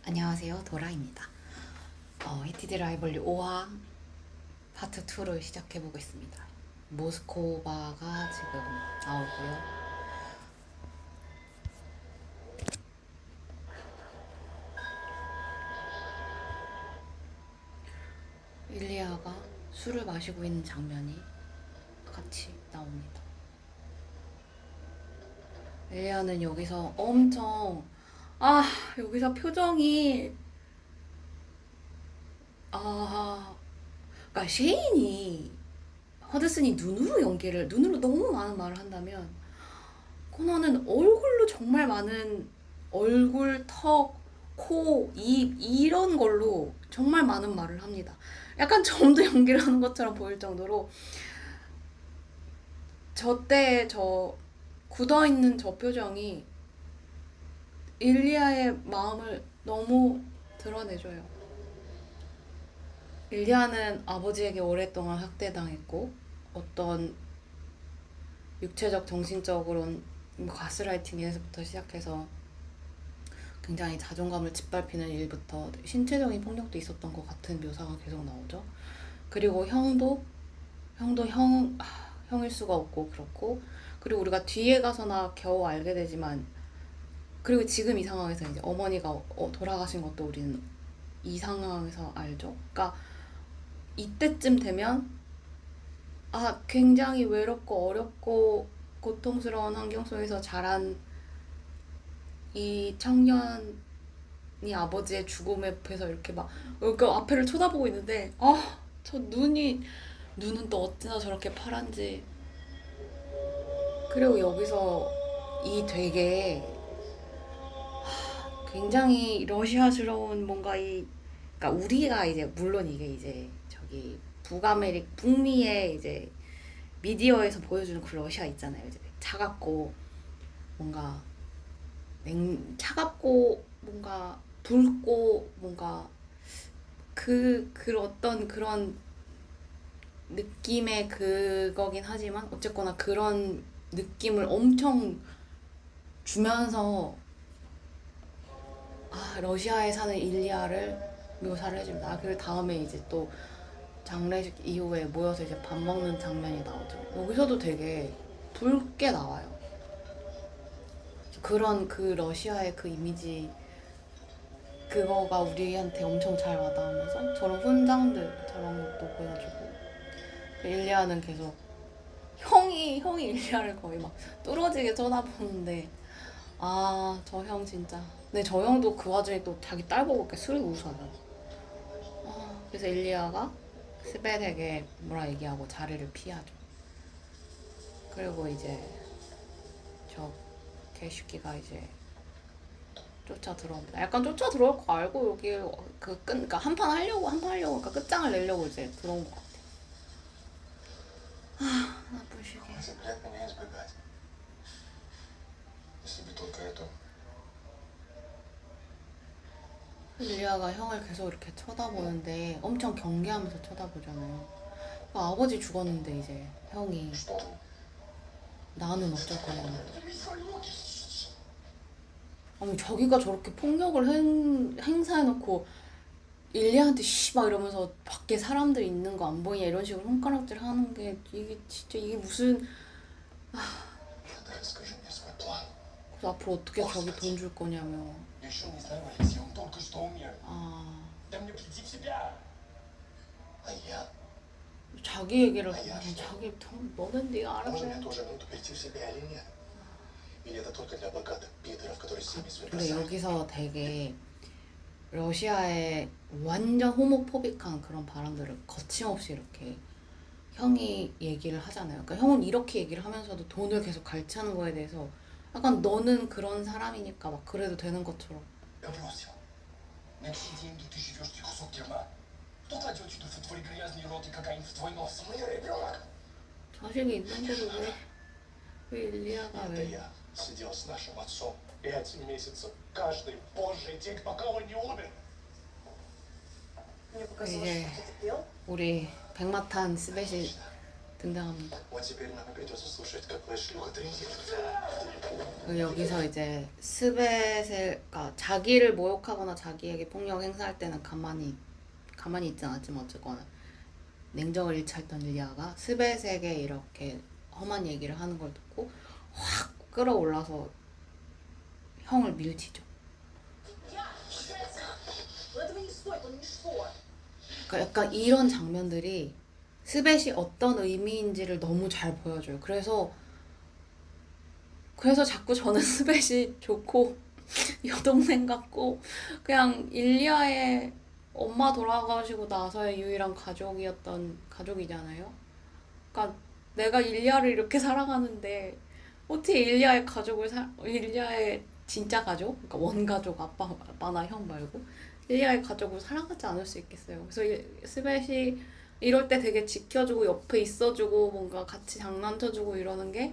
안녕하세요, 도라입니다. 히티드 라이벌리 5화 파트 2를 시작해보겠습니다. 모스코바가 지금 나오고요. 일리아가 술을 마시고 있는 장면이 같이 나옵니다. 일리아는 여기서 엄청 여기서 표정이 그러니까 셰인이 허드슨이 눈으로 너무 많은 말을 한다면 코너는 얼굴로 정말 많은 얼굴, 턱, 코, 입 이런 걸로 정말 많은 말을 합니다. 약간 점도 연기를 하는 것처럼 보일 정도로 저 굳어있는 저 표정이 일리아의 마음을 너무 드러내줘요. 일리아는 아버지에게 오랫동안 학대당했고 어떤 육체적, 정신적으로는 가스라이팅에서부터 시작해서 굉장히 자존감을 짓밟히는 일부터 신체적인 폭력도 있었던 것 같은 묘사가 계속 나오죠. 그리고 형일 수가 없고 그렇고, 그리고 우리가 뒤에 가서나 겨우 알게 되지만, 그리고 지금 이 상황에서 이제 어머니가 돌아가신 것도 우리는 이 상황에서 알죠. 그러니까 이때쯤 되면 굉장히 외롭고 어렵고 고통스러운 환경 속에서 자란 이 청년이 아버지의 죽음에 앞에서 이렇게 막 그 앞에를 쳐다보고 있는데 저 눈은 또 어찌나 저렇게 파란지. 그리고 여기서 이 되게 굉장히 러시아스러운 뭔가 그러니까 우리가 이제 물론 이게 이제 저기 북미의 이제 미디어에서 보여주는 그 러시아 있잖아요. 이제 차갑고 뭔가 차갑고 뭔가 붉고 뭔가 그 어떤 그런 느낌의 그거긴 하지만 어쨌거나 그런 느낌을 엄청 주면서 러시아에 사는 일리아를 묘사를 해줍니다. 그 다음에 이제 또 장례식 이후에 모여서 이제 밥 먹는 장면이 나오죠. 여기서도 되게 붉게 나와요. 그런 그 러시아의 그 이미지 그거가 우리한테 엄청 잘 와닿으면서 저런 훈장들 저런 것도 보여주고, 일리아는 계속 형이 일리아를 거의 막 뚫어지게 쳐다보는데 저 형 진짜. 근데 저 형도 그 와중에 또 자기 딸 보고 이렇게 술 웃어요. 그래서 일리아가 스베덱에 뭐라 얘기하고 자리를 피하죠. 그리고 이제 저 개슈키가 이제 쫓아 들어옵니다. 약간 쫓아 들어올 거 알고 여기 그러니까 한판 하려고 그러니까 끝장을 내려고 이제 들어온 것 같아. 나쁜 시계. 릴리아가 형을 계속 이렇게 쳐다보는데 엄청 경계하면서 쳐다보잖아요. 아버지 죽었는데 이제 형이 나는 어쩔 거냐. 아니 자기가 저렇게 폭력을 행사해놓고 일리한테 막 이러면서 밖에 사람들 있는 거 안 보이냐 이런 식으로 손가락질 하는 게 이게 진짜 이게 무슨. 그래서 앞으로 어떻게 저기 돈 줄 거냐며. 자기 얘기를 자기 돈 너는 네가 알아서 해. 근데 여기서 되게 러시아의 완전 호모포빅한 그런 발언들을 거침없이 이렇게 형이 얘기를 하잖아요. 그러니까 형은 이렇게 얘기를 하면서도 돈을 계속 갈취하는 거에 대해서 약간 너는 그런 사람이니까 막 그래도 되는 것처럼. 자식이 있는데도 왜 일리아가 왜. 이제 우리 백마탄 스베시 등장합니다. Вот теперь нам придется слушать, как твоя шлюха третья. 여기서 이제 스벳을 자기를 모욕하거나 자기에게 폭력 행사할 때는 가만히 있지 않았지만 어쨌거나 냉정을 잃지했던 일리아가 스벳에게 이렇게 험한 얘기를 하는 걸 듣고 확 끌어올라서 형을 밀치죠. 그러니까 약간 이런 장면들이 스벳이 어떤 의미인지를 너무 잘 보여줘요. 그래서 자꾸 저는 스벳이 좋고 여동생 같고 그냥 일리아의 엄마 돌아가시고 나서의 유일한 가족이잖아요. 그러니까 내가 일리아를 이렇게 사랑하는데 어떻게 일리아의 진짜 가족, 그러니까 원가족 아빠나 형 말고 일리아의 가족을 사랑하지 않을 수 있겠어요. 그래서 스벳이 이럴 때 되게 지켜주고 옆에 있어주고 뭔가 같이 장난쳐주고 이러는 게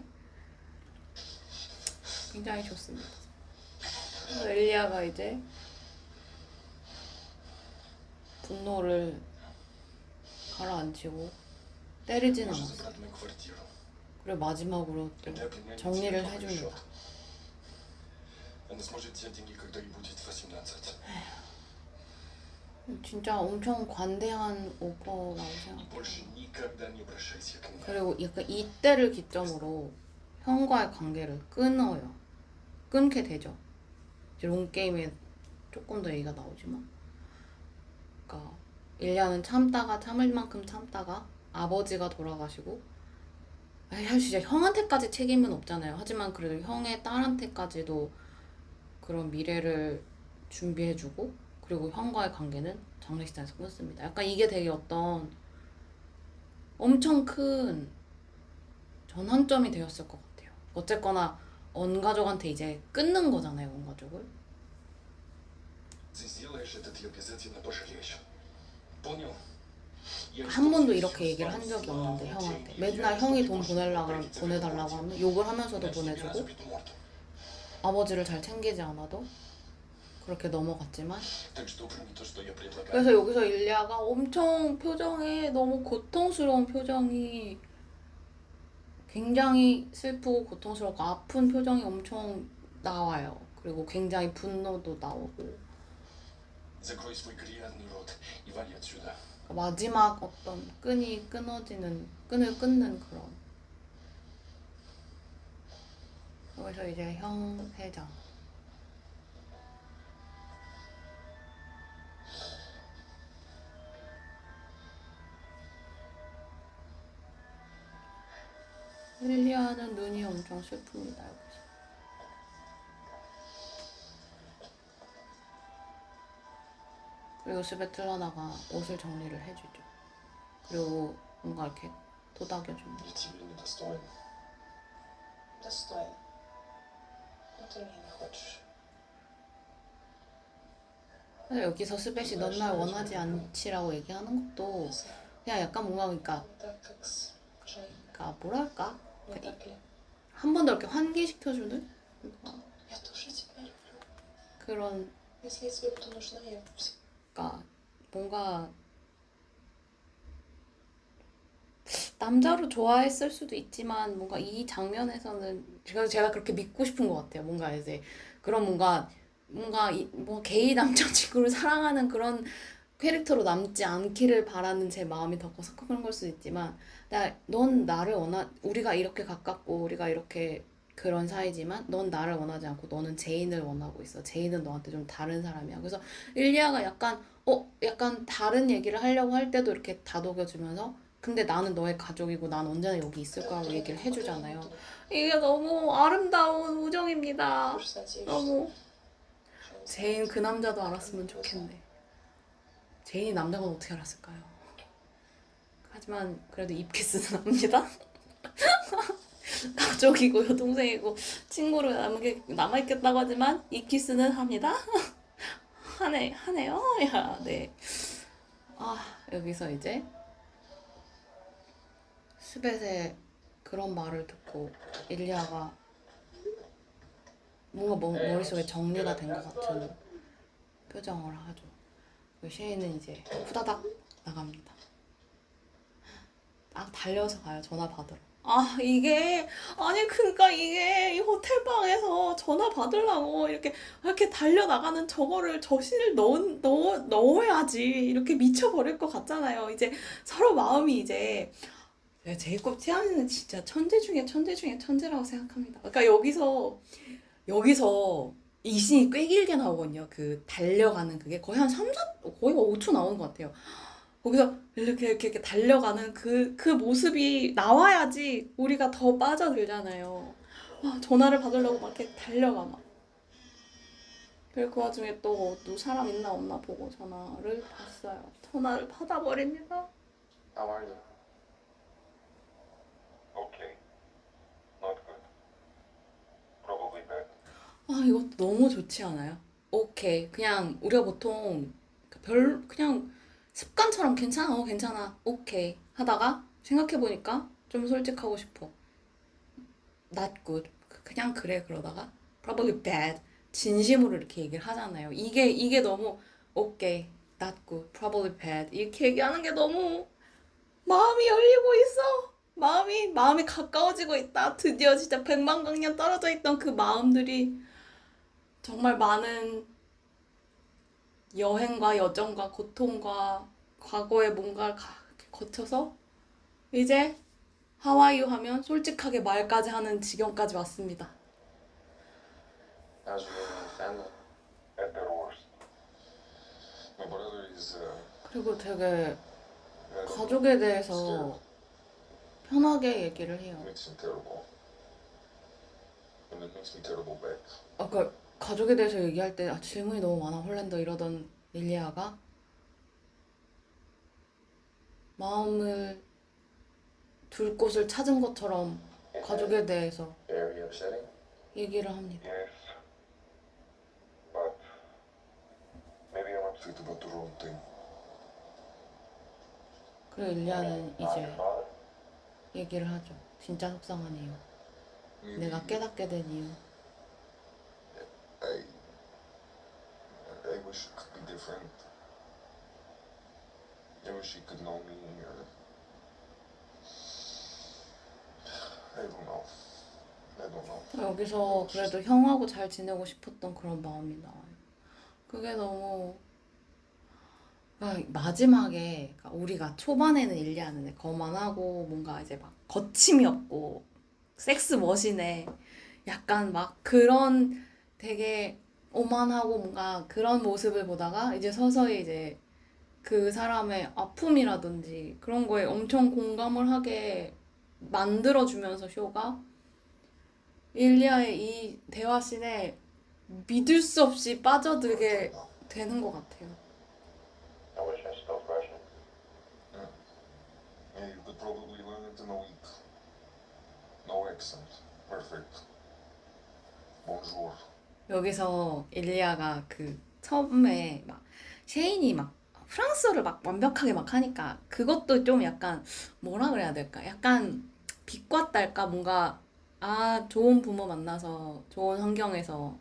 굉장히 좋습니다. 그래서 일리아가 이제 분노를 가라앉히고 때리진 않았어. 그리고 마지막으로 또 정리를 해줍니다. 진짜 엄청 관대한 오퍼라고 생각해요. 그리고 약간 이때를 기점으로 형과의 관계를 끊게 되죠. 이제 롱게임에 조금 더 얘기가 나오지만, 그러니까 일리아는 참을 만큼 참다가 아버지가 돌아가시고, 사실 진짜 형한테까지 책임은 없잖아요. 하지만 그래도 형의 딸한테까지도 그런 미래를 준비해주고, 그리고 형과의 관계는 장례식장에서 끊습니다. 약간 이게 되게 어떤 엄청 큰 전환점이 되었을 것 같아요. 어쨌거나 원가족한테 이제 끊는 거잖아요, 원가족을. 한 번도 이렇게 얘기를 한 적이 없는데 형한테 맨날 형이 돈 보내달라고 하면 욕을 하면서도 보내주고 아버지를 잘 챙기지 않아도 그렇게 넘어갔지만, 그래서 여기서 일리아가 엄청 표정에 너무 고통스러운 표정이, 굉장히 슬프고 고통스럽고 아픈 표정이 엄청 나와요. 그리고 굉장히 분노도 나오고, 마지막 어떤 끈을 끊는 그런. 그래서 이제 형 회장. 릴리아는 눈이 엄청 슬픕니다, 여기서. 그리고 스베틀라나가 옷을 정리를 해주죠. 그리고 뭔가 이렇게 도닥여줍니다. 그래서 여기서 스벳이 넌 날 원하지 않지라고 얘기하는 것도 그냥 약간 뭔가 그러니까 뭐랄까? 한 번 더 이렇게 환기시켜주는 그런, 그러니까 뭔가 남자로 좋아했을 수도 있지만 뭔가 이 장면에서는 제가 그렇게 믿고 싶은 것 같아요. 뭔가 이제 그런 뭔가 게이 남자친구를 사랑하는 그런 캐릭터로 남지 않기를 바라는 제 마음이 더 커서 그런 걸 수도 있지만, 넌 나를 우리가 이렇게 가깝고 우리가 이렇게 그런 사이지만 넌 나를 원하지 않고 너는 제인을 원하고 있어. 제인은 너한테 좀 다른 사람이야. 그래서 일리아가 약간 다른 얘기를 하려고 할 때도 이렇게 다독여주면서 근데 나는 너의 가족이고 난 언제나 여기 있을 거라고 얘기를 해주잖아요. 이게 너무 아름다운 우정입니다. 너무. 제인 그 남자도 알았으면 좋겠네. 제인이 남자건 어떻게 알았을까요? 하지만 그래도 입키스는 합니다. 가족이고 여동생이고 친구로 남아있겠다고 하지만 입키스는 합니다. 하네요. 야, 네. 여기서 이제 스벳의 그런 말을 듣고 일리아가 뭔가 머릿속에 정리가 된 것 같은 표정을 하죠. 쉐이는 이제 후다닥 나갑니다. 달려서 가요. 전화 받으러. 이게 아니 그러니까 이게 이 호텔 방에서 전화 받으려고 이렇게 달려 나가는 저거를 저신을 넣어야지 이렇게 미쳐버릴 것 같잖아요. 이제 서로 마음이 이제 제이콥 티아니는 진짜 천재 중에 천재 중에 천재라고 생각합니다. 그러니까 여기서 이 씬이 꽤 길게 나오거든요. 그 달려가는 그게 거의 한 3, 4, 거의 5초 나오는 것 같아요. 거기서 이렇게 달려가는 그 모습이 나와야지 우리가 더 빠져들잖아요. 전화를 받으려고 막 이렇게 달려가 막. 그리고 그 와중에 또 사람 있나 없나 보고 전화를 받았어요. 전화를 받아버립니다. How are you? Okay. Not good. Probably bad. 이것도 너무 좋지 않아요? 오케이. 그냥 우리가 보통 그냥 습관처럼 괜찮아, 괜찮아, 오케이 하다가 생각해보니까 좀 솔직하고 싶어. Not good. 그냥 그래 그러다가 probably bad. 진심으로 이렇게 얘기를 하잖아요. 이게 너무 오케이, not good, probably bad 이렇게 얘기하는 게 너무 마음이 열리고 있어. 마음이 가까워지고 있다. 드디어 진짜 백만강년 떨어져 있던 그 마음들이 정말 많은 여행과 여정과 고통과 과거의 뭔가를 이렇게 거쳐서 이제 하와이유 하면 솔직하게 말까지 하는 지경까지 왔습니다. How's your family? At their worst. My brother is 그리고 되게 very 가족에 대해서 편하게 얘기를 해요. makes him terrible. And it makes me terrible back. 아까 가족에 대해서 얘기할 때 질문이 너무 많아 홀랜더 이러던 릴리아가 마음을 둘 곳을 찾은 것처럼 가족에 대해서 Very upsetting. 얘기를 합니다. Yes. But maybe I'm upset. Think about the wrong thing. 그리고 릴리아는 Not your 이제 father. 얘기를 하죠. 진짜 속상한 이유. Maybe 내가 깨닫게 된 이유. I I wish it could be different. I wish he could know me or I don't know. I don't know. 여기서 그래도 형하고 잘 지내고 싶었던 그런 마음이 나와요. 그게 너무 마지막에 그러니까 우리가 초반에는 일리아는 거만하고 뭔가 이제 막 거침이 없고 섹스 머신에 약간 막 그런 되게 오만하고 뭔가 그런 모습을 보다가 이제 서서히 이제 그 사람의 아픔이라든지 그런 거에 엄청 공감을 하게 만들어주면서 쇼가 일리아의 이 대화씬에 믿을 수 없이 빠져들게 되는 것 같아요. I wish I spoke Russian. Yeah, you could probably learn it in a week. No accent. Perfect. Bonjour. 여기서 일리아가 그 처음에 막 셰인이 막 프랑스어를 막 완벽하게 막 하니까 그것도 좀 약간 뭐라 그래야 될까? 약간 빛과 달까 뭔가 좋은 부모 만나서 좋은 환경에서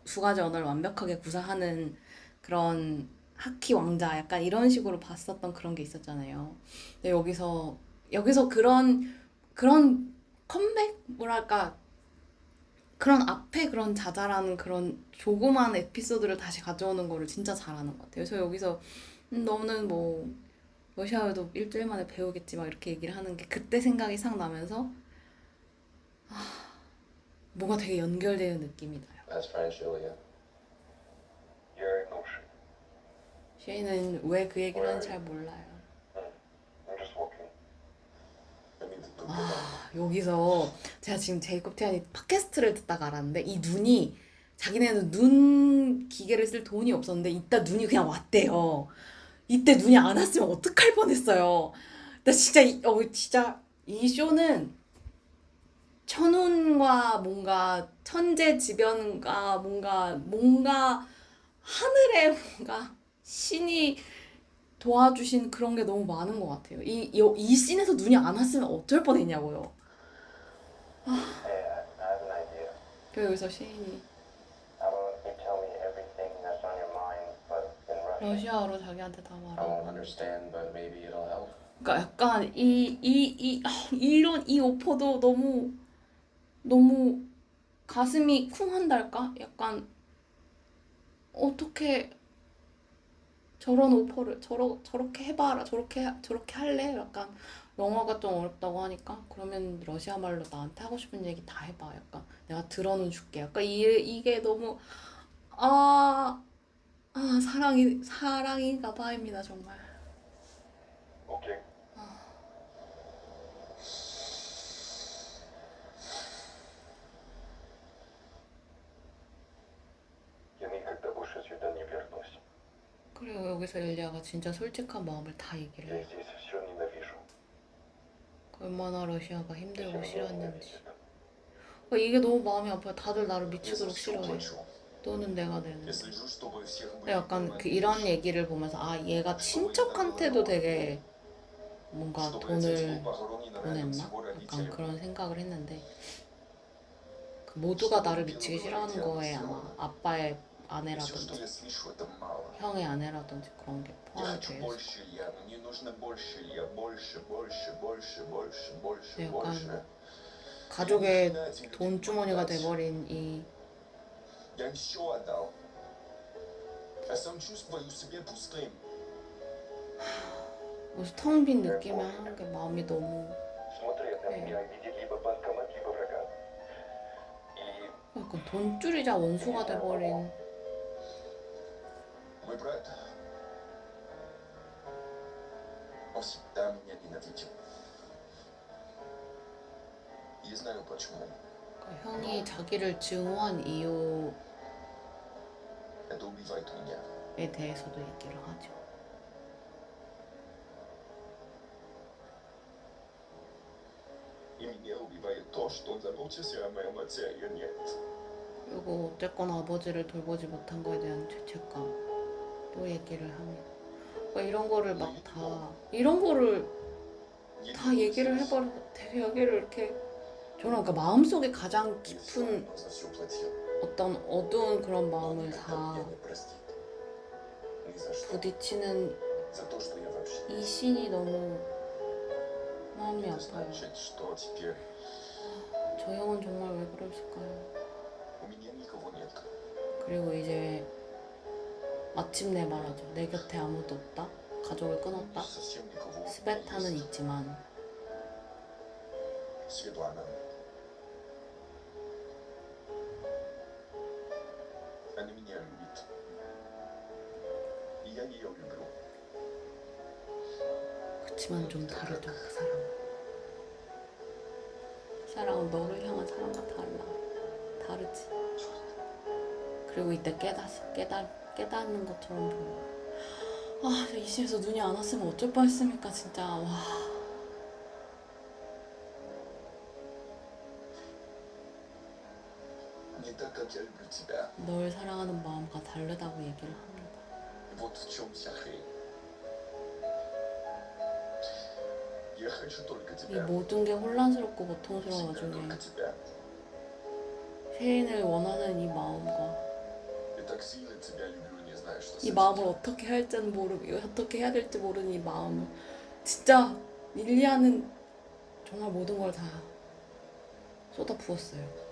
두 가지 언어를 완벽하게 구사하는 그런 하키 왕자 약간 이런 식으로 봤었던 그런 게 있었잖아요. 근데 여기서 그런 컴백 뭐랄까 그런 앞에 그런 자잘한 그런 조그만 에피소드를 다시 가져오는 거를 진짜 잘하는 것 같아요. 그래서 여기서 너는 뭐 러시아어도 일주일 만에 배우겠지 막 이렇게 얘기를 하는 게 그때 생각이 싹 나면서 뭔가 되게 연결되는 느낌이 나요. That's French, Julia. Yeah, I know shit. 쉐이는 왜 그 얘기를 하는지 잘 몰라요. I'm just walking. I need to talk about 여기서 제가 지금 제이콥 티안이 팟캐스트를 듣다가 알았는데 이 눈이 자기네는 눈 기계를 쓸 돈이 없었는데 이따 눈이 그냥 왔대요. 이때 눈이 안 왔으면 어떡할 뻔했어요. 나 진짜 진짜 이 쇼는 천운과 뭔가 천재지변과 뭔가 하늘에 뭔가 신이 도와주신 그런 게 너무 많은 것 같아요. 이 씬에서 눈이 안 왔으면 어쩔 뻔했냐고요. Hey, I have an idea. 그리고 여기서 셰인이 How about you tell me everything that's on your mind, but in Russian? 러시아어로 자기한테 다 I won't 말하고 understand, but maybe it'll help. 그러니까 약간 이런 이 오퍼도 너무 가슴이 쿵한달까? 약간 어떻게 저런 오퍼를 저렇게 해봐라 저렇게 할래? 약간 영어가 좀 어렵다고 하니까 그러면 러시아 말로 나한테 하고 싶은 얘기 다 해봐. 약간 내가 들어는 줄게. 약간 이게 너무 아, 사랑인가 봐입니다 정말. окей. Я никогда больше сюда не вернусь. 그리고 여기서 엘리아가 진짜 솔직한 마음을 다 얘기를 Я 해요. здесь все ненавижу. 얼마나 러시아가 И 힘들고 все меня 싫었는지. ненавидят. 이게 너무 마음이 아파요. 다들 나를 Я за 미치도록 все 싫어해. плачу. 또는 내가 Я 되는. слежу, чтобы всех 근데 были 약간 нормальные 이런 вещи. 얘기를 보면서 얘가 친척한테도 되게 뭔가 Чтобы отец был 돈을 похоронен рядом с 보냈나? его 약간 родителями. 그런 생각을 했는데 그 모두가 나를 미치기 싫어하는 거에 아마 아빠의 И все, что 아내라든지 я слышу, это мало. 형의 아내라든지 그런 게 Я 포함이 хочу 되어 있을 больше, Илья. Мне нужно больше, Илья. Больше, больше, больше, больше, больше, 네, больше. 약간 가족의 돈주머니가 돼버린 이 Я им все отдал. А сам чувствую себя пустым. 무슨 텅 빈 느낌을 하는 게 마음이 너무 Смотрят на меня и видят либо банкомат, либо врага. И 약간 돈줄이자 원수가 돼버린 Мой брат, он всегда меня ненавидел. И знаю почему. 그러니까 형이 자기를 증오한 이유에 Это убивает меня. 대해서도 얘기를 하죠. И меня убивает то, что он заботился о моем отце, а я нет. 그리고 어쨌거나 아버지를 돌보지 못한 거에 대한 죄책감도 얘기를 합니다. 그러니까 이런 거를 Я 다 не 얘기를 могу 해버려 되게 여기를 이렇게 저는 그러니까 마음속에 가장 Я 깊은 все за все платил. 어떤 어두운 그런 Но он 마음을 никогда 다 меня не простит. Ни за что. 부딪히는 За то, что я вообще 이 есть. 씬이 너무 마음이 Это 아파요. значит, что теперь 저 형은 정말 왜 그랬을까요? у меня никого нет. 그리고 이제 마침내 말하죠. 내 곁에 아무도 없다. 가족을 끊었다. Совсем никого. У меня 스베타는 есть 있지만 Светлана. Она меня любит. И я ее люблю. 그치만 좀 다르죠. 그 사람은. 그 사람은 너를 향한 사랑과 다르지. 그리고 이때 깨닫는 것처럼 보여. 이 씬에서 눈이 안 왔으면 어쩔 뻔했습니까 진짜. 와. Не так, как я люблю тебя. 널 사랑하는 마음과 다르다고 얘기를 합니다. Вот в чем вся хрень. Я хочу только 이 тебя. 모든 게 혼란스럽고 고통스러운 Всегда 와중에 только тебя. 혜인을 원하는 이 마음과 И так сильно тебя люблю, не знаю, что с 이 этим 마음을 делать. 어떻게 할지는 모르고 어떻게 해야 될지 모르는 이 마음을 진짜 릴리아는 정말 모든 걸 다 쏟아 부었어요.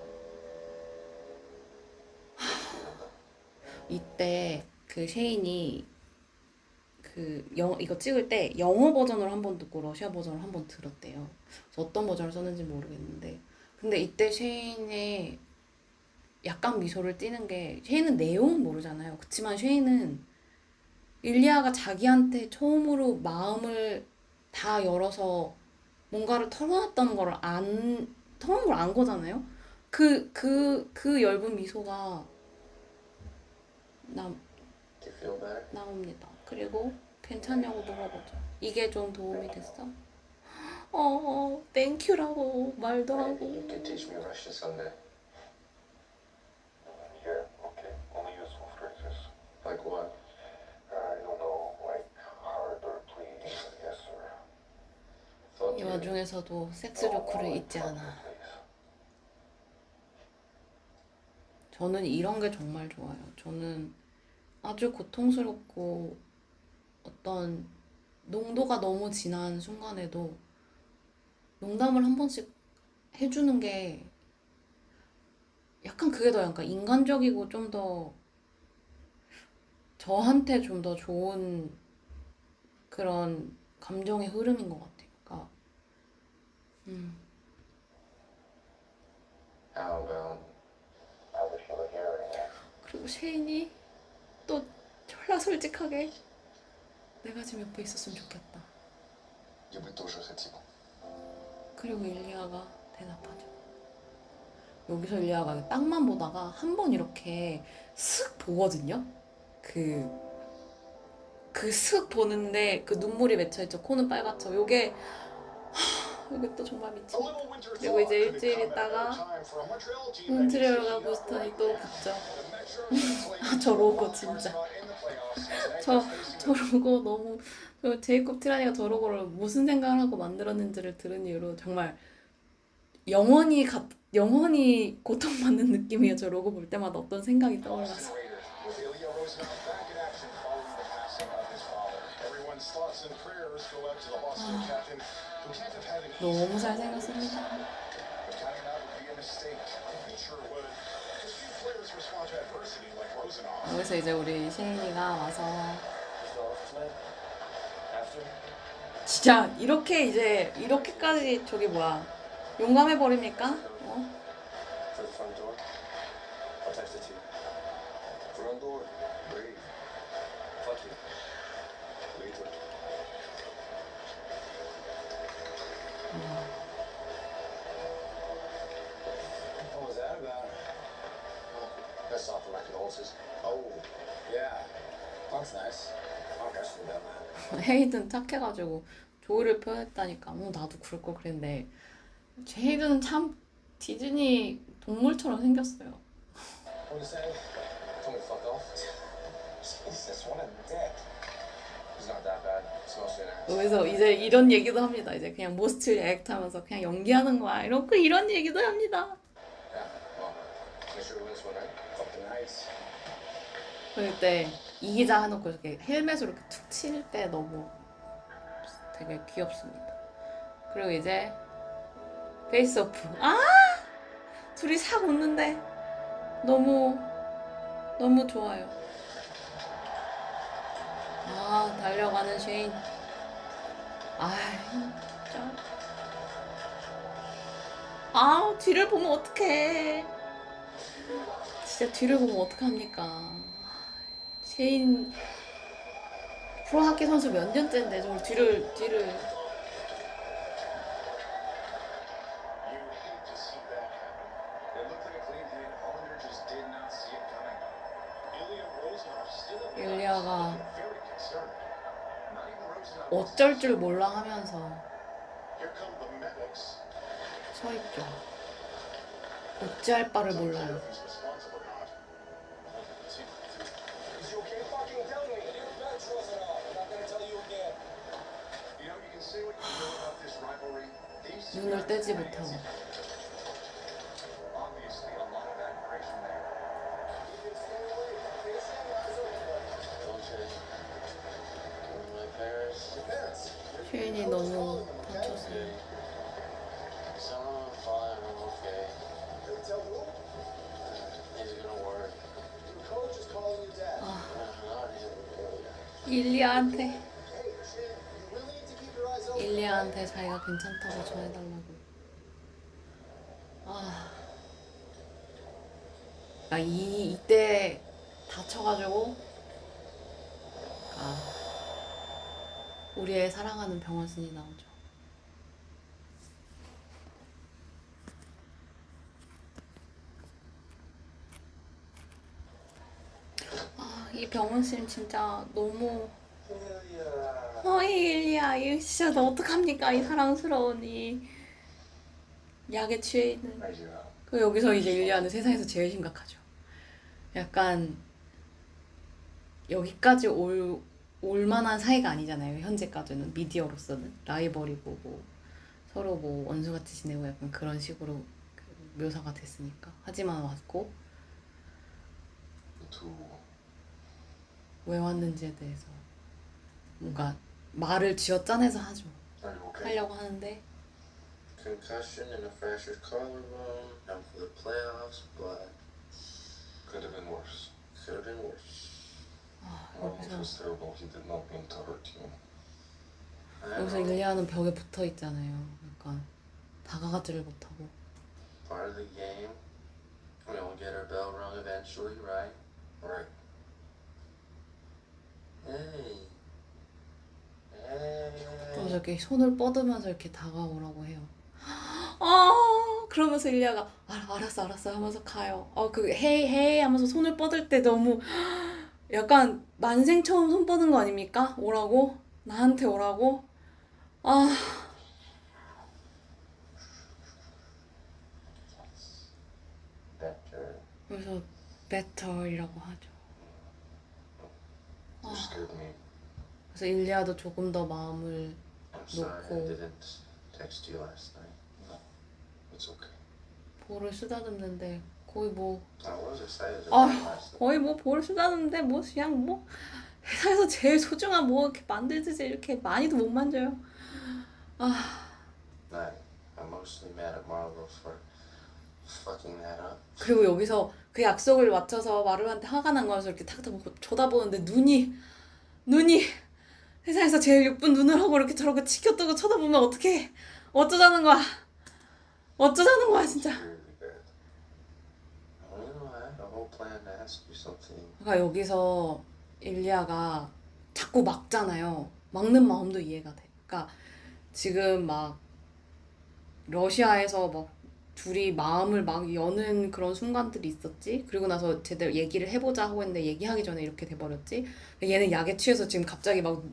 이때 그 셰인이 이거 찍을 때 영어 버전으로 한 번 듣고 러시아 버전을 한 번 들었대요. 그래서 어떤 버전을 썼는지 모르겠는데 근데 이때 셰인의 약간 미소를 띠는 게 셰인은 내용은 모르잖아요. 그치만 셰인은 일리아가 자기한테 처음으로 마음을 다 열어서 뭔가를 털어놨다는 걸 털어놓은 걸 안 거잖아요. 그 엷은 미소가 Do you feel better? 나옵니다. 그리고 괜찮냐고 물어보죠. 이게 좀 도움이 됐어? 땡큐라고 말도 Maybe 하고. you can teach me Russian someday. Yeah, okay. Only useful phrases. Like what? I don't know, like hard or please, yes sir. Thought 이 you 와중에서도 섹스 know 조크를 more 잊지 like 않아. please. 저는 이런 게 정말 좋아요. 저는 아주 고통스럽고 어떤 농도가 너무 진한 순간에도 농담을 한 번씩 해주는 게 약간 그게 더 약간 인간적이고 좀 더 저한테 좀 더 좋은 그런 감정의 흐름인 것 같아요. 그러니까 How about? I wish you were here right now. 그리고 쉐인이 또 졸라 솔직하게 내가 지금 옆에 있었으면 좋겠다. Я бы тоже хотел. 그리고 일리아가 대답하죠. 여기서 일리아가 땅만 보다가 한 번 이렇게 슥 보거든요. 그 슥 보는데 그 눈물이 맺혀있죠. 코는 빨갛죠. 요게 이게 또 정말 미친. 그리고 이제 일주일 있다가 몬트리올과 보스턴이 또 붙죠. 아, 저 로고 진짜. 저 로고 너무 저 제이콥 티라니가 저 로고를 무슨 생각을 하고 만들었는지를 들은 이후로 정말 영원히 고통받는 느낌이에요. 저 로고 볼 때마다 어떤 생각이 떠올라서. With Ilya Rosenov back in action following the passing of his father. Everyone's thoughts and prayers go out to the Boston captain who can't have had an easy 너무 잘생겼습니다. but counting out would be a mistake. It sure would. Because few players respond to adversity like Rosenov. 여기서 이제 우리 셰인이가 와서 진짜 이렇게까지 저기 뭐야 용감해 버립니까? For the front door? I'll text it to you. Front door? Brave. Fuck you. Wait till. What was that about? Oh, that's off the record horses. Oh, yeah. That's nice. I'll catch you that man. 헤이든 착해가지고 조의를 표했다니까. 나도 그럴 걸 그랬는데 헤이든은 참 디즈니 동물처럼 생겼어요. What do you say? Told me to fuck off. Jesus, what a dick. He's not that bad. It's mostly an ass. 여기서 이제 이런 얘기도 합니다. 이제 그냥 모스트리 액트 하면서 그냥 연기하는 거야. 이런 얘기도 합니다. Yeah, well, make sure we win this one, right? Fucking nice. 그럴 때 이기자 해놓고 이렇게 헬멧으로 이렇게 툭 칠 때 너무 되게 귀엽습니다. 그리고 이제 페이스오프. 둘이 싹 웃는데 너무 좋아요. 달려가는 쉐인. 진짜. 뒤를 보면 어떡해. 진짜 뒤를 보면 어떡합니까. 쉐인 프로하키 선수 몇 년째인데 정말 뒤를 You hate to see that happen. It looked like a clean hit. Hollander just did not see it coming. Ilya Rosenov still at 일리아가 very concerned. Not even Rosenov. 어쩔 줄 몰라 하면서 Here come the medics. 서 있죠. 어찌할 바를 몰라요. If he's responsible or not. Is he okay? Fucking tell me. You're bench Rosenov. I'm not gonna tell you again. You know, you can say what you will about this rivalry. These 눈을 떼지 못하고. obviously a lot of admiration there. You can stay away. My parents. Your parents. 쉐인이 너무 다쳤어요. Someone fine, I'm okay. Can we tell who? He's gonna work. Your coach is calling you dad. Not him. 일리아한테 Hey, Shane, you really need to keep your eyes open. 일리아한테 자기가 괜찮다고 전해달라고. 이때 다쳐가지고 우리의 사랑하는 병원신이 나오죠. 이 병원신 진짜 너무 일리아 이 진짜 너 어떡합니까 이 사랑스러운 이 약에 취해 있는. 그 여기서 이제 일리아는 세상에서 제일 심각하죠. 약간 여기까지 올 만한 사이가 아니잖아요. 현재까지는 미디어로서는 라이벌이고 뭐 서로 뭐 원수같이 지내고 약간 그런 식으로 묘사가 됐으니까. 하지만 왔고 왜 왔는지에 대해서 뭔가 말을 쥐어짜내서 하죠. Are you okay? 하려고 하는데 Concussion and a fractured collarbone. Out for the playoffs, but Could have been worse. could have been worse. Marcus 여기서 was terrible. He did not mean to hurt you. I 여기서 know. 일리아는 벽에 붙어 있잖아요. 약간 다가가지를 못하고. Part of the game. We all get our bell rung eventually, right? Right. Hey. 또 Hey. 저렇게 손을 뻗으면서 이렇게 다가오라고 해요. 아 그러면서 일리아가 알았어 하면서 가요. 그 헤이 하면서 손을 뻗을 때 너무 약간 만생 처음 손 뻗은 거 아닙니까? 오라고 나한테 오라고. 아 Better. 그래서 better이라고 하죠. You scared me. 그래서 일리아도 조금 더 마음을 I'm sorry I 놓고 didn't text you last night. It's okay. 볼을 쓰다듬는데 거의 뭐 I was excited 아, about it last night. 거의 뭐 볼을 쓰다듬는데 뭐 그냥 뭐 세상에서 제일 소중한 뭐 이렇게 만들듯이 이렇게 많이도 못 만져요. Night. I'm mostly mad at Marvel for fucking that up. 그리고 여기서 그 약속을 맞춰서 마루한테 화가 난 거여서 이렇게 탁탁 쳐다보는데 눈이 세상에서 제일 예쁜 눈을 하고 이렇게 저렇게 치켜뜨고 쳐다보면 어떡해. 어쩌자는 거야 진짜. Really bad. You know, I had a whole plan to ask you something. 그러니까 여기서 일리아가 자꾸 막잖아요. 막는 마음도 이해가 돼. 그러니까 지금 막 러시아에서 막 둘이 마음을 막 여는 그런 순간들이 있었지. 그리고 나서 제대로 얘기를 해보자 하고 했는데 얘기하기 전에 이렇게 돼버렸지. 얘는 약에 취해서 지금 갑자기 막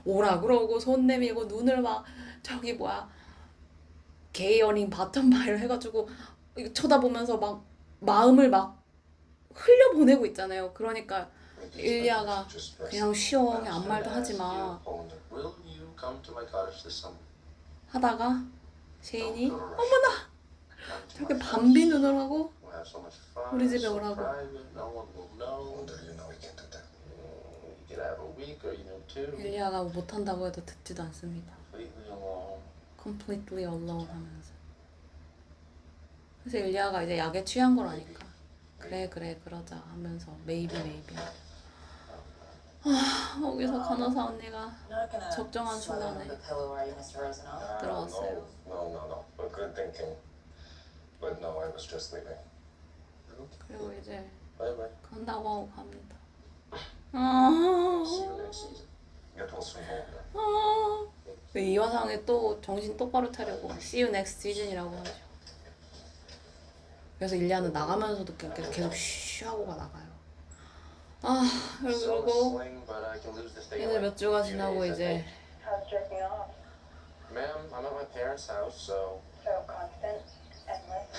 오라 그러고 손 내밀고 눈을 막 저기 뭐야 게이어링 바텀 바이를 해가지고 이거 쳐다보면서 막 마음을 막 흘려보내고 있잖아요. 그러니까 일리아가 Just rest. 그냥 쉬어 I 그냥 was 아무 말도 gonna 하지 ask 마 you, will you come to my cottage this summer? 하다가 셰인이 Don't rush. Come to 저렇게 my house. 밤비 눈을 하고 We'll have so much fun. 우리 집에 so 오라고. private, no one will know. Wonder you know we can't do that. You could have a week or even two. 일리아가 못한다고 해도 듣지도 않습니다. Completely alone. completely alone 하면서 그래서 일리아가 이제 약에 취한 거라니까 그래 그러자 하면서 maybe 여기서 간호사 언니가 Not gonna 적정한 slap 순간에 under the pillow, are you, Mr. Rosenau? 들어왔어요. No. But good thinking. But no, I was just leaving. 그리고 이제 Bye bye. 간다고 하고 갑니다. See you next season. Get well soon home. 이 화상에 또 정신 똑바로 차리고 See you next season이라고 하죠. 그래서 일리아는 나가면서도 계속 쉬 하고가 나가요. So 그리고 sling, but I can lose this thing in 이제 like 몇 주가 2 지나고 days, I 이제 think. How's jerking off? Ma'am, I'm at my parents' house, so So constant, endless,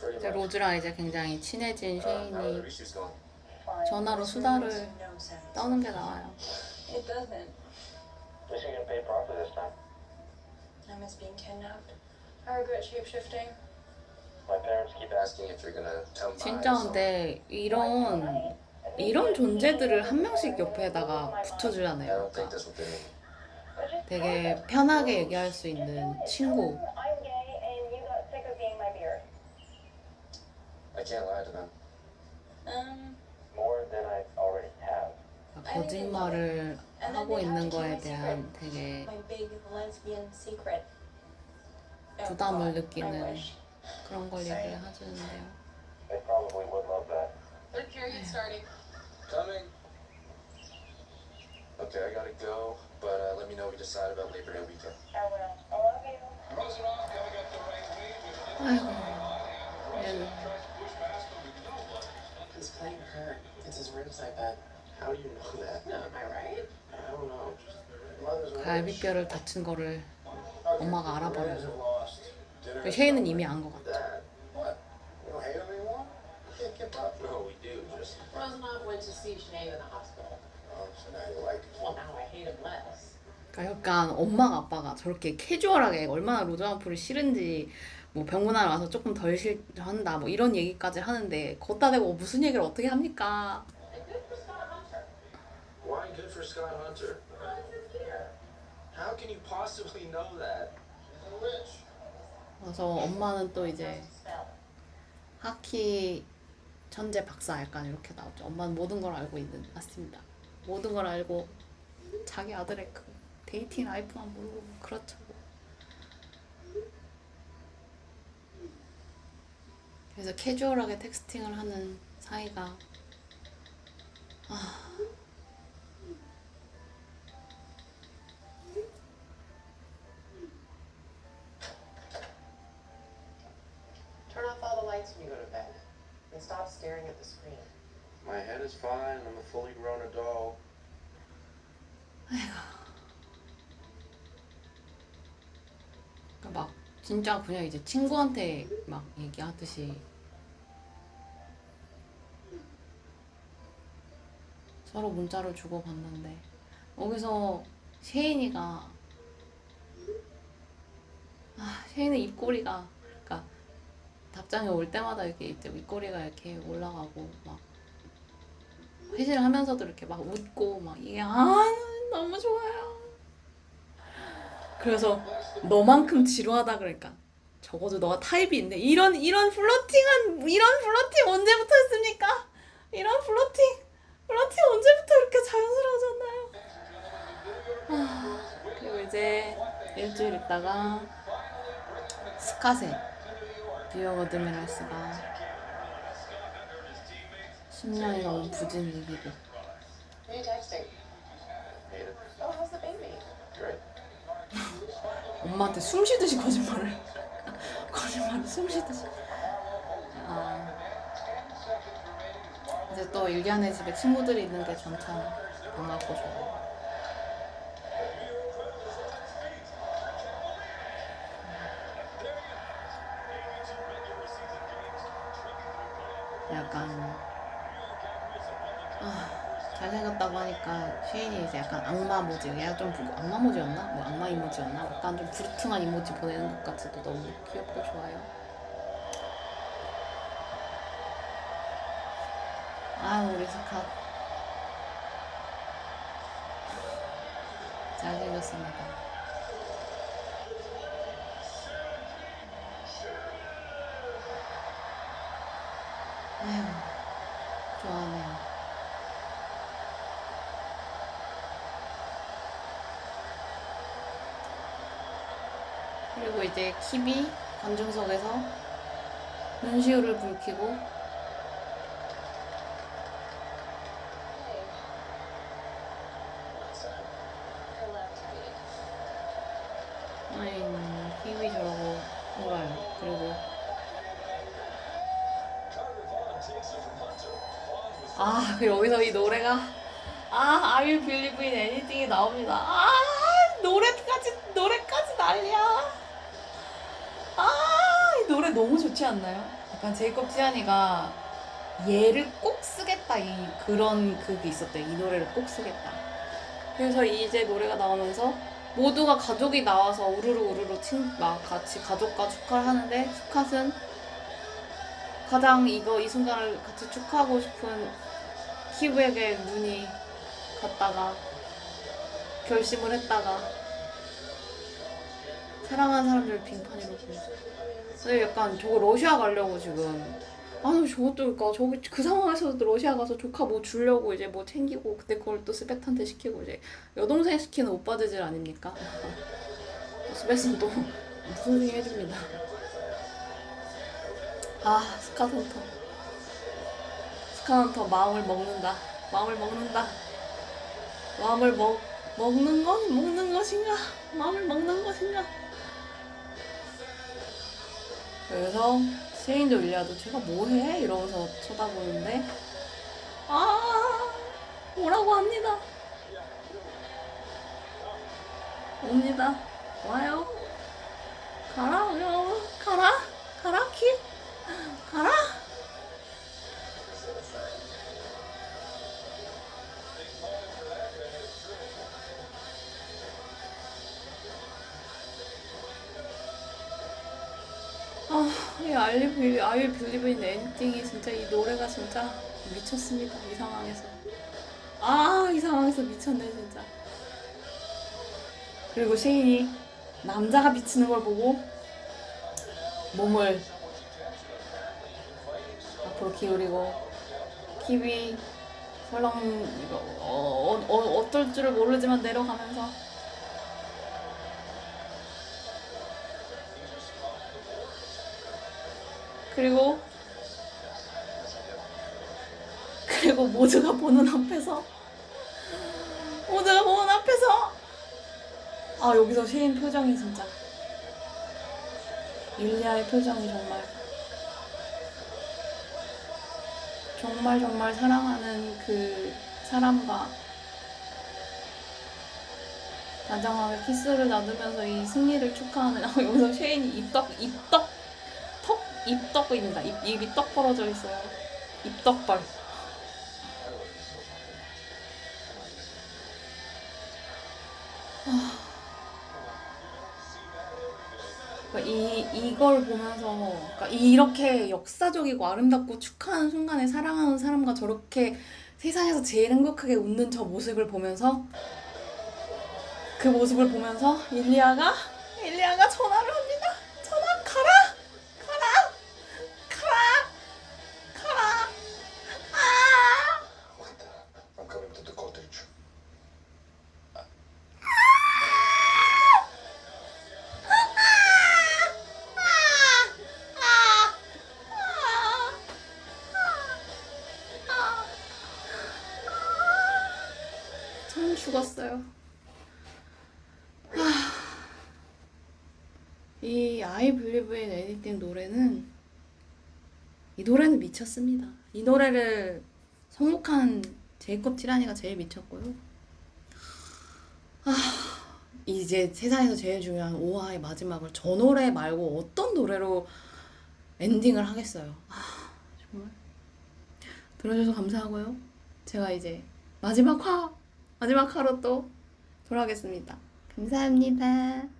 pretty 이제 much. 로즈랑 이제 굉장히 친해진 How are the 셰인이 issues going? fine. 전화로 This 수다를 makes no sense. 떠는 게 나와요. It doesn't. At least you're gonna pay properly this time. I miss being kidnapped. I regret shapeshifting. My parents keep asking if you're gonna come by. 진짜 근데 이런 존재들을 한 명씩 옆에다가 I 붙여주잖아요. don't 그러니까 think this will fit me. 되게 편하게 얘기할 수 있는 친구. I'm gay and you got sick of being my beard. I can't lie to them. Um, More than I already have. 거짓말을 하고 있는 거에 대한 되게 my big lesbian secret. Oh, 부담을 God, I 느끼는 wish. 그런 걸 얘기를 해주는데요. They probably would love that. The period starting. Coming. Okay, I gotta go, but let me know what you decide about Labor Day weekend. I will. I love you. 아이고. 얘는 It's playing her. It's his ribs, I bet. How do you know that? No, am I right? I don't know. Mother's 갈비뼈를 다친 거를 엄마가 알아버려요. Dinner 셰인은 이미 안 것 같아. Dad, what? You don't hate him anymore? You can't give up. No, we do. Just. Rosanov went to see Sinead in the hospital. Oh, so now you like Well, it. now I hate him less. 그러니까 약간 엄마가 아빠가 저렇게 캐주얼하게 얼마나 로즈암프를 싫은지 뭐 병문안 와서 조금 덜 싫어한다 뭐 이런 얘기까지 하는데 걷다 대고 무슨 얘기를 어떻게 합니까? Why good for Scott Hunter? How can you possibly know that? You're rich. 그래서 엄마는 또 이제 하키 천재 박사 약간 이렇게 나오죠. 엄마는 모든 걸 알고 있는 맞습니다. 모든 걸 알고 자기 아들의 그 데이팅 라이프만 모르고 그렇죠. 그래서 캐주얼하게 텍스팅을 하는 사이가 Turn off all the lights when you go to bed. And stop staring at the screen. My head is fine. I'm a fully grown adult. 그러니까 막 진짜 그냥 이제 친구한테 막 얘기하듯이 서로 문자를 주고받는데 여기서 셰인이가 셰인의 입꼬리가 그러니까 답장이 올 때마다 이렇게 입꼬리가 이렇게 올라가고 막 회신을 하면서도 이렇게 막 웃고 막 이게 너무 좋아요. 그래서 너만큼 지루하다 그러니까 적어도 너가 타입이 있네. 이런 플러팅 언제부터 했습니까? 이런 플러팅 언제부터 이렇게 자연스러워졌나요? 그리고 이제 일주일 있다가 스카세 뉴욕 어드미럴스가 10년이 넘은 부진 이기고 Who are you texting? Hate it. Oh, how's the baby? Great. 엄마한테 숨 쉬듯이 거짓말을 숨 쉬듯이 이제 또 일리안의 집에 친구들이 있는 게 전 참 반갑고 좋아요. 약간 잘생겼다고 하니까 쉐인이 이제 약간 악마 모지, 얘가 좀 악마 모지였나? 뭐 악마 이모지였나? 약간 좀 부르퉁한 이모지 보내는 것 같아도 너무 귀엽고 좋아요. 우리 스카 잘생겼습니다. 좋아하네요. 그리고 이제 킵이 관중석에서 눈시울을 붉히고 킵이 저러고 울어요. 그리고 그리고 여기서 이 노래가 I will believe in anything이 나옵니다. 노래까지 난리야. 이 노래 너무 좋지 않나요? 약간 제이콥 지안이가 얘를 꼭 쓰겠다 그런 그게 있었대요. 이 노래를 꼭 쓰겠다. 그래서 이제 노래가 나오면서 모두가 가족이 나와서 우르르 막 같이 가족과 축하를 하는데 스캇은 가장 이 순간을 같이 축하하고 싶은 키브에게 눈이 갔다가 결심을 했다가 사랑하는 사람들을 빙판으로 보냈어요. 약간 저거 러시아 가려고 지금 저것도 그러니까 저기 그 상황에서도 러시아 가서 조카 뭐 주려고 이제 뭐 챙기고 그때 그걸 또 스벳한테 시키고 이제 여동생 시키는 오빠 재질 아닙니까? 스벳은 또 무슨 소리 해줍니다. 스카헌터 마음을 먹는다. 마음을 먹는 것인가? 마음을 먹는 것인가? 그래서 셰인도 윌리아도 제가 뭐해? 이러면서 쳐다보는데 오라고 합니다. 옵니다. 와요. 가라 킵 가라. 이 I will believe in anything이 진짜 이 노래가 진짜 미쳤습니다. 이 상황에서 이 상황에서 미쳤네 진짜. 그리고 쉐인이 남자가 비치는 걸 보고 몸을 앞으로 기울이고 키위 설렁 어떨 줄을 모르지만 내려가면서 그리고 모두가 보는 앞에서 아 여기서 쉐인 표정이 진짜 율리아의 표정이 정말 사랑하는 그 사람과 다정하게 키스를 나누면서 이 승리를 축하하는 여기서 쉐인이 입떡입니다. 입이 떡 벌어져 있어요. 입떡벌. 이걸 보면서 그러니까 이렇게 역사적이고 아름답고 축하하는 순간에 사랑하는 사람과 저렇게 세상에서 제일 행복하게 웃는 저 모습을 보면서 그 모습을 보면서 일리아가 전화를 합니다. 전화 가라. Wait, I'm coming to the cottage. 전 죽었어요. 이 I Believe in Anything 노래는 미쳤습니다. 이 노래를 선곡한 제이콥 티라니가 제일 미쳤고요. 이제 세상에서 제일 중요한 5화의 마지막을 저 노래 말고 어떤 노래로 엔딩을 하겠어요. 정말 들어줘서 감사하고요. 제가 이제 마지막 화로 또 돌아오겠습니다. 감사합니다.